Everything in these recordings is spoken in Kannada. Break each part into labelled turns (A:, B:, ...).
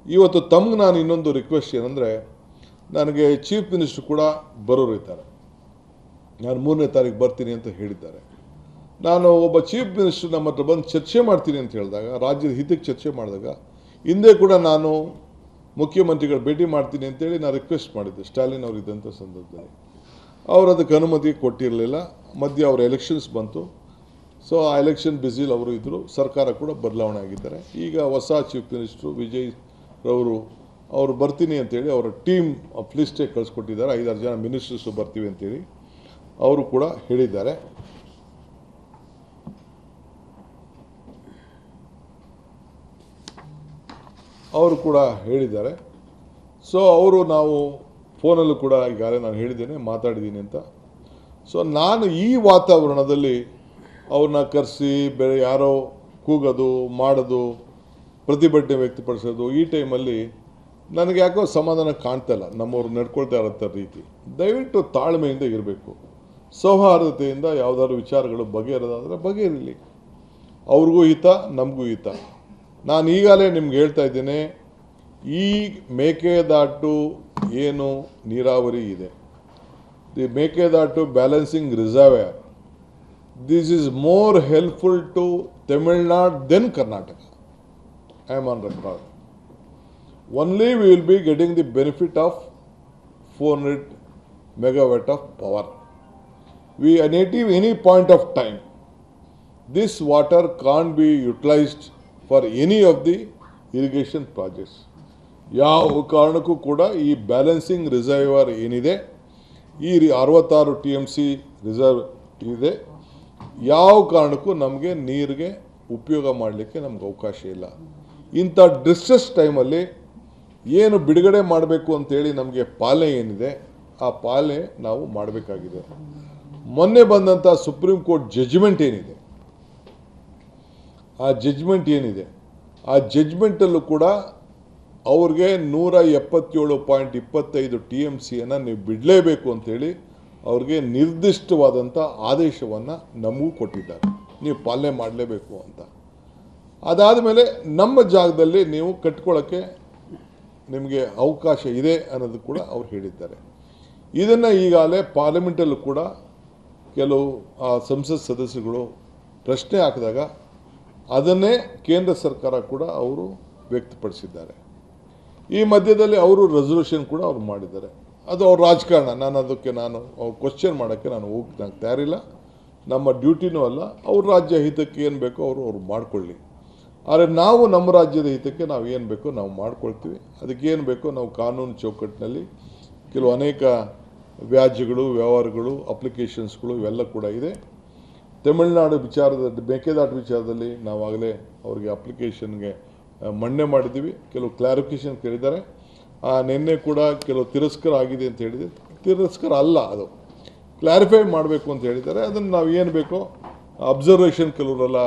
A: ಇವತ್ತು ತಮ್ಗೆ ನಾನು ಇನ್ನೊಂದು ರಿಕ್ವೆಸ್ಟ್ ಏನಂದರೆ, ನನಗೆ ಚೀಫ್ ಮಿನಿಸ್ಟ್ರು ಕೂಡ ಬರೋರು ಇದ್ದಾರೆ. ನಾನು 3ನೇ ತಾರೀಕು ಬರ್ತೀನಿ ಅಂತ ಹೇಳಿದ್ದಾರೆ. ನಾನು ಒಬ್ಬ ಚೀಫ್ ಮಿನಿಸ್ಟ್ರು ನಮ್ಮ ಹತ್ರ ಬಂದು ಚರ್ಚೆ ಮಾಡ್ತೀನಿ ಅಂತ ಹೇಳಿದಾಗ, ರಾಜ್ಯದ ಹಿತಕ್ಕೆ ಚರ್ಚೆ ಮಾಡಿದಾಗ, ಹಿಂದೆ ಕೂಡ ನಾನು ಮುಖ್ಯಮಂತ್ರಿಗಳು ಭೇಟಿ ಮಾಡ್ತೀನಿ ಅಂತೇಳಿ ನಾನು ರಿಕ್ವೆಸ್ಟ್ ಮಾಡಿದ್ದೆ ಸ್ಟಾಲಿನ್ ಅವರು ಇದ್ದಂಥ ಸಂದರ್ಭದಲ್ಲಿ. ಅವರು ಅದಕ್ಕೆ ಅನುಮತಿ ಕೊಟ್ಟಿರಲಿಲ್ಲ. ಮಧ್ಯೆ ಅವರ ಎಲೆಕ್ಷನ್ಸ್ ಬಂತು. ಸೊ ಆ ಎಲೆಕ್ಷನ್ ಬ್ಯುಸಿಲಿ ಅವರು ಇದ್ದರು. ಸರ್ಕಾರ ಕೂಡ ಬದಲಾವಣೆ ಆಗಿದ್ದಾರೆ. ಈಗ ಹೊಸ ಚೀಫ್ ಮಿನಿಸ್ಟ್ರು ವಿಜಯ್ ರವರು ಅವರು ಬರ್ತೀನಿ ಅಂತೇಳಿ ಅವರ ಟೀಮ್ ಆಫ್ ಲಿಸ್ಟೇ ಕಳಿಸ್ಕೊಟ್ಟಿದ್ದಾರೆ. 5-6 ಜನ ಮಿನಿಸ್ಟರ್ಸು ಬರ್ತೀವಿ ಅಂತೇಳಿ ಅವರು ಕೂಡ ಹೇಳಿದ್ದಾರೆ. ಸೊ ಅವರು ನಾವು ಫೋನಲ್ಲೂ ಕೂಡ ಈಗಾಗಲೇ ನಾನು ಹೇಳಿದ್ದೇನೆ, ಮಾತಾಡಿದ್ದೀನಿ ಅಂತ. ಸೊ ನಾನು ಈ ವಾತಾವರಣದಲ್ಲಿ ಅವ್ರನ್ನ ಕರೆಸಿ ಬೇರೆ ಯಾರೋ ಕೂಗೋದು ಮಾಡೋದು, ಪ್ರತಿಭಟನೆ ವ್ಯಕ್ತಪಡಿಸೋದು, ಈ ಟೈಮಲ್ಲಿ ನನಗೆ ಯಾಕೋ ಸಮಾಧಾನ ಕಾಣ್ತಾ ಇಲ್ಲ. ನಮ್ಮವ್ರು ನಡ್ಕೊಳ್ತಾ ಇರೋಂಥ ರೀತಿ ದಯವಿಟ್ಟು ತಾಳ್ಮೆಯಿಂದ ಇರಬೇಕು. ಸೌಹಾರ್ದತೆಯಿಂದ ಯಾವುದಾದ್ರು ವಿಚಾರಗಳು ಬಗೆಹರೋದಾದರೆ ಬಗೆಹರಿಲಿ. ಅವ್ರಿಗೂ ಹಿತ, ನಮಗೂ ಹಿತ. ನಾನು ಈಗಾಗಲೇ ನಿಮ್ಗೆ ಹೇಳ್ತಾ ಇದ್ದೇನೆ, ಈ ಮೇಕೆದಾಟು ಏನು ನೀರಾವರಿ ಇದೆ, the Mekedatu balancing reservoir, this is more helpful to Tamil Nadu then Karnataka. I am on record. Only we will be getting the benefit of 400 megawatt of power. We at any point of time, this water can't be utilized for any of the irrigation projects. ಯಾವ ಕಾರಣಕ್ಕೂ ಕೂಡ ಈ ಬ್ಯಾಲೆನ್ಸಿಂಗ್ ರಿಸರ್ವರ್ ಏನಿದೆ, ಈ 66 TMC ರಿಸರ್ವ್ ಇದೆ, ಯಾವ ಕಾರಣಕ್ಕೂ ನಮಗೆ ನೀರಿಗೆ ಉಪಯೋಗ ಮಾಡಲಿಕ್ಕೆ ನಮ್ಗೆ ಅವಕಾಶ ಇಲ್ಲ. ಇಂಥ ಡಿಸ್ಟ್ರೆಸ್ ಟೈಮಲ್ಲಿ ಏನು ಬಿಡುಗಡೆ ಮಾಡಬೇಕು ಅಂತೇಳಿ ನಮಗೆ ಪಾಲನೆ ಏನಿದೆ, ಆ ಪಾಲನೆ ನಾವು ಮಾಡಬೇಕಾಗಿದೆ. ಮೊನ್ನೆ ಬಂದಂಥ ಸುಪ್ರೀಂ ಕೋರ್ಟ್ ಜಡ್ಜ್ಮೆಂಟ್ ಏನಿದೆ, ಆ ಜಡ್ಜ್ಮೆಂಟಲ್ಲೂ ಕೂಡ ಅವ್ರಿಗೆ 177.25 TMCಯನ್ನು ನೀವು ಬಿಡಲೇಬೇಕು ಅಂತೇಳಿ ಅವ್ರಿಗೆ ನಿರ್ದಿಷ್ಟವಾದಂಥ ಆದೇಶವನ್ನು ನಮಗೂ ಕೊಟ್ಟಿದ್ದಾರೆ. ನೀವು ಪಾಲನೆ ಮಾಡಲೇಬೇಕು ಅಂತ. ಅದಾದ ಮೇಲೆ ನಮ್ಮ ಜಾಗದಲ್ಲಿ ನೀವು ಕಟ್ಕೊಳ್ಳೋಕ್ಕೆ ನಿಮಗೆ ಅವಕಾಶ ಇದೆ ಅನ್ನೋದು ಕೂಡ ಅವ್ರು ಹೇಳಿದ್ದಾರೆ. ಇದನ್ನು ಈಗಾಗಲೇ ಪಾರ್ಲಿಮೆಂಟಲ್ಲೂ ಕೂಡ ಕೆಲವು ಸಂಸತ್ ಸದಸ್ಯರುಗಳು ಪ್ರಶ್ನೆ ಹಾಕಿದಾಗ ಅದನ್ನೇ ಕೇಂದ್ರ ಸರ್ಕಾರ ಕೂಡ ಅವರು ವ್ಯಕ್ತಪಡಿಸಿದ್ದಾರೆ. ಈ ಮಧ್ಯದಲ್ಲಿ ಅವರು ರೆಸಲ್ಯೂಷನ್ ಕೂಡ ಅವ್ರು ಮಾಡಿದ್ದಾರೆ. ಅದು ಅವ್ರ ರಾಜಕಾರಣ. ಅವ್ರು ಕ್ವಶನ್ ಮಾಡೋಕ್ಕೆ ನಾನು ಹೋಗಿ ತಯಾರಿಲ್ಲ. ನಮ್ಮ ಡ್ಯೂಟಿನೂ ಅಲ್ಲ. ಅವ್ರ ರಾಜ್ಯ ಹಿತಕ್ಕೆ ಏನು ಬೇಕೋ ಅವರು ಮಾಡಿಕೊಳ್ಳಿ. ಆದರೆ ನಾವು ನಮ್ಮ ರಾಜ್ಯದ ಹಿತಕ್ಕೆ ನಾವು ಏನು ಬೇಕೋ ನಾವು ಮಾಡ್ಕೊಳ್ತೀವಿ. ಅದಕ್ಕೇನು ಬೇಕೋ ನಾವು ಕಾನೂನು ಚೌಕಟ್ಟಿನಲ್ಲಿ ಕೆಲವು ಅನೇಕ ವ್ಯಾಜ್ಯಗಳು, ವ್ಯವಹಾರಗಳು, ಅಪ್ಲಿಕೇಶನ್ಸ್ಗಳು ಇವೆಲ್ಲ ಕೂಡ ಇದೆ. ತಮಿಳುನಾಡು ಮೇಕೆದಾಟು ವಿಚಾರದಲ್ಲಿ ನಾವಾಗಲೇ ಅವ್ರಿಗೆ ಅಪ್ಲಿಕೇಶನ್ಗೆ ಮನ್ನಣೆ ಮಾಡಿದ್ದೀವಿ. ಕೆಲವು ಕ್ಲಾರಿಫಿಕೇಷನ್ ಕೇಳಿದ್ದಾರೆ. ನಿನ್ನೆ ಕೂಡ ಕೆಲವು ತಿರಸ್ಕಾರ ಆಗಿದೆ ಅಂತ ಹೇಳಿದೆ. ತಿರಸ್ಕಾರ ಅಲ್ಲ, ಅದು ಕ್ಲಾರಿಫೈ ಮಾಡಬೇಕು ಅಂತ ಹೇಳಿದ್ದಾರೆ. ಅದನ್ನು ನಾವು ಏನು ಬೇಕೋ ಅಬ್ಸರ್ವೇಷನ್ ಕೆಲವರೆಲ್ಲ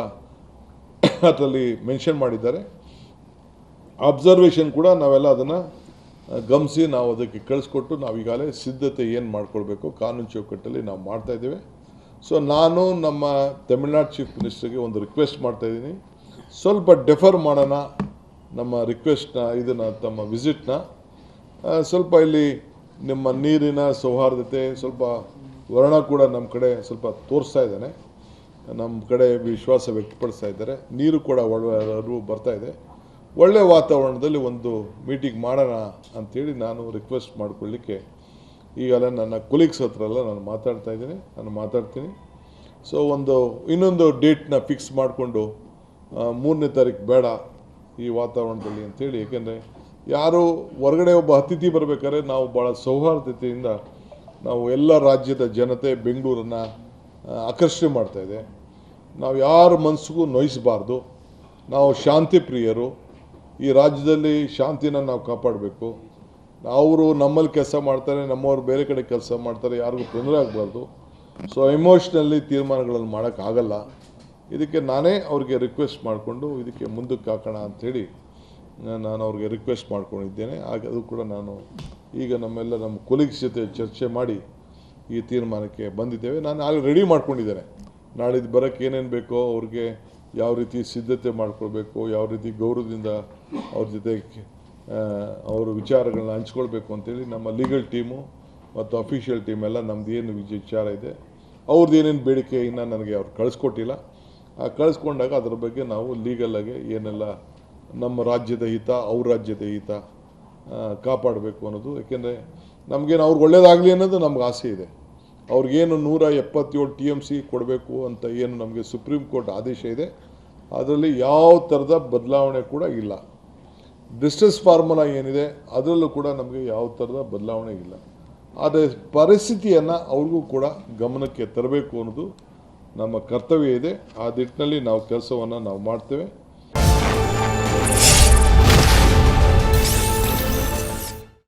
A: ಅದರಲ್ಲಿ ಮೆನ್ಷನ್ ಮಾಡಿದ್ದಾರೆ. ಅಬ್ಸರ್ವೇಷನ್ ಕೂಡ ನಾವೆಲ್ಲ ಅದನ್ನು ಗಮನಿಸಿ ನಾವು ಅದಕ್ಕೆ ಕಳಿಸ್ಕೊಟ್ಟು ನಾವು ಈಗಾಗಲೇ ಸಿದ್ಧತೆ ಏನು ಮಾಡ್ಕೊಳ್ಬೇಕು ಕಾನೂನು ಚೌಕಟ್ಟಲ್ಲಿ ನಾವು ಮಾಡ್ತಾಯಿದ್ದೇವೆ. ಸೊ ನಾನು ನಮ್ಮ ತಮಿಳ್ನಾಡು ಚೀಫ್ ಮಿನಿಸ್ಟರ್ಗೆ ಒಂದು ರಿಕ್ವೆಸ್ಟ್ ಮಾಡ್ತಾಯಿದ್ದೀನಿ, ಸ್ವಲ್ಪ ಡೆಫರ್ ಮಾಡೋಣ ನಮ್ಮ ರಿಕ್ವೆಸ್ಟ್ನ, ಇದನ್ನು ತಮ್ಮ ವಿಸಿಟ್ನ. ಸ್ವಲ್ಪ ಇಲ್ಲಿ ನಿಮ್ಮ ನೀರಿನ ಸೌಹಾರ್ದತೆ ಸ್ವಲ್ಪ ವರ್ಣ ಕೂಡ ನಮ್ಮ ಕಡೆ ಸ್ವಲ್ಪ ತೋರಿಸ್ತಾ ಇದ್ದಾನೆ, ನಮ್ಮ ಕಡೆ ವಿಶ್ವಾಸ ವ್ಯಕ್ತಪಡಿಸ್ತಾ ಇದ್ದಾರೆ. ನೀರು ಕೂಡ ಬರ್ತಾ ಇದೆ. ಒಳ್ಳೆಯ ವಾತಾವರಣದಲ್ಲಿ ಒಂದು ಮೀಟಿಂಗ್ ಮಾಡೋಣ ಅಂಥೇಳಿ ನಾನು ರಿಕ್ವೆಸ್ಟ್ ಮಾಡಿಕೊಳ್ಳಿಕ್ಕೆ ಈಗಲೇ ನನ್ನ ಕೊಲೀಗ್ಸ್ ಹತ್ರ ಎಲ್ಲ ನಾನು ಮಾತಾಡ್ತೀನಿ. ಸೊ ಇನ್ನೊಂದು ಡೇಟ್ನ ಫಿಕ್ಸ್ ಮಾಡಿಕೊಂಡು 3ನೇ ತಾರೀಕು ಬೇಡ ಈ ವಾತಾವರಣದಲ್ಲಿ ಅಂಥೇಳಿ. ಏಕೆಂದರೆ ಯಾರು ಹೊರಗಡೆ ಒಬ್ಬ ಅತಿಥಿ ಬರಬೇಕಾದ್ರೆ ನಾವು ಭಾಳ ಸೌಹಾರ್ದತೆಯಿಂದ ನಾವು ಎಲ್ಲ ರಾಜ್ಯದ ಜನತೆ ಬೆಂಗಳೂರನ್ನು ಆಕರ್ಷಣೆ ಮಾಡ್ತಾಯಿದೆ. ನಾವು ಯಾರ ಮನಸ್ಸಿಗೂ ನೋಯಿಸಬಾರ್ದು. ನಾವು ಶಾಂತಿ ಪ್ರಿಯರು. ಈ ರಾಜ್ಯದಲ್ಲಿ ಶಾಂತಿನ ನಾವು ಕಾಪಾಡಬೇಕು. ಅವರು ನಮ್ಮಲ್ಲಿ ಕೆಲಸ ಮಾಡ್ತಾರೆ, ನಮ್ಮವ್ರು ಬೇರೆ ಕಡೆ ಕೆಲಸ ಮಾಡ್ತಾರೆ, ಯಾರಿಗೂ ತೊಂದರೆ ಆಗಬಾರ್ದು. ಸೊ ಎಮೋಷ್ನಲ್ಲಿ ತೀರ್ಮಾನಗಳನ್ನು ಮಾಡೋಕ್ಕಾಗಲ್ಲ. ಇದಕ್ಕೆ ನಾನೇ ಅವ್ರಿಗೆ ರಿಕ್ವೆಸ್ಟ್ ಮಾಡಿಕೊಂಡು ಇದಕ್ಕೆ ಮುಂದಕ್ಕೆ ಹಾಕೋಣ ಅಂಥೇಳಿ ನಾನು ಅವ್ರಿಗೆ ರಿಕ್ವೆಸ್ಟ್ ಮಾಡ್ಕೊಂಡಿದ್ದೇನೆ. ಹಾಗೆ ಅದು ಕೂಡ ನಾನು ಈಗ ನಮ್ಮ ಕೊಲೀಗ್ಸ್ ಜೊತೆ ಚರ್ಚೆ ಮಾಡಿ ಈ ತೀರ್ಮಾನಕ್ಕೆ ಬಂದಿದ್ದೇವೆ. ನಾನು ಆಗಲೇ ರೆಡಿ ಮಾಡ್ಕೊಂಡಿದ್ದೇನೆ. ನಾಳಿದ್ದು ಬರೋಕ್ಕೆ ಏನೇನು ಬೇಕೋ ಅವ್ರಿಗೆ ಯಾವ ರೀತಿ ಸಿದ್ಧತೆ ಮಾಡ್ಕೊಳ್ಬೇಕು, ಯಾವ ರೀತಿ ಗೌರವದಿಂದ ಅವ್ರ ಜೊತೆ ಅವರು ವಿಚಾರಗಳನ್ನ ಹಂಚ್ಕೊಳ್ಬೇಕು ಅಂತೇಳಿ ನಮ್ಮ ಲೀಗಲ್ ಟೀಮು ಮತ್ತು ಅಫಿಷಿಯಲ್ ಟೀಮ್ ಎಲ್ಲ ನಮ್ದು ಏನು ವಿಚಾರ ಇದೆ ಅವ್ರದ್ದು ಏನೇನು ಬೇಡಿಕೆ ಇನ್ನು ನನಗೆ ಅವ್ರು ಕಳಿಸ್ಕೊಟ್ಟಿಲ್ಲ. ಕಳಿಸ್ಕೊಂಡಾಗ ಅದರ ಬಗ್ಗೆ ನಾವು ಲೀಗಲಾಗಿ ಏನೆಲ್ಲ ನಮ್ಮ ರಾಜ್ಯದ ಹಿತ ಅವ್ರ ರಾಜ್ಯದ ಹಿತ ಕಾಪಾಡಬೇಕು ಅನ್ನೋದು. ಏಕೆಂದರೆ ನಮಗೇನು ಅವ್ರಿಗೆ ಒಳ್ಳೇದಾಗಲಿ ಅನ್ನೋದು ನಮ್ಗೆ ಆಸೆ ಇದೆ. ಅವ್ರಿಗೇನು 177 TMC ಕೊಡಬೇಕು ಅಂತ ಏನು ನಮಗೆ ಸುಪ್ರೀಂ ಕೋರ್ಟ್ ಆದೇಶ ಇದೆ, ಅದರಲ್ಲಿ ಯಾವ ಥರದ ಬದಲಾವಣೆ ಕೂಡ ಇಲ್ಲ. ಡಿಸ್ಟ್ರೆಸ್ ಫಾರ್ಮುಲಾ ಏನಿದೆ ಅದರಲ್ಲೂ ಕೂಡ ನಮಗೆ ಯಾವ ಥರದ ಬದಲಾವಣೆ ಇಲ್ಲ. ಆದರೆ ಪರಿಸ್ಥಿತಿಯನ್ನು ಅವ್ರಿಗೂ ಕೂಡ ಗಮನಕ್ಕೆ ತರಬೇಕು ಅನ್ನೋದು ನಮ್ಮ ಕರ್ತವ್ಯ ಇದೆ. ಆ ನಿಟ್ಟಿನಲ್ಲಿ ನಾವು ಕೆಲಸವನ್ನು ನಾವು ಮಾಡ್ತೇವೆ.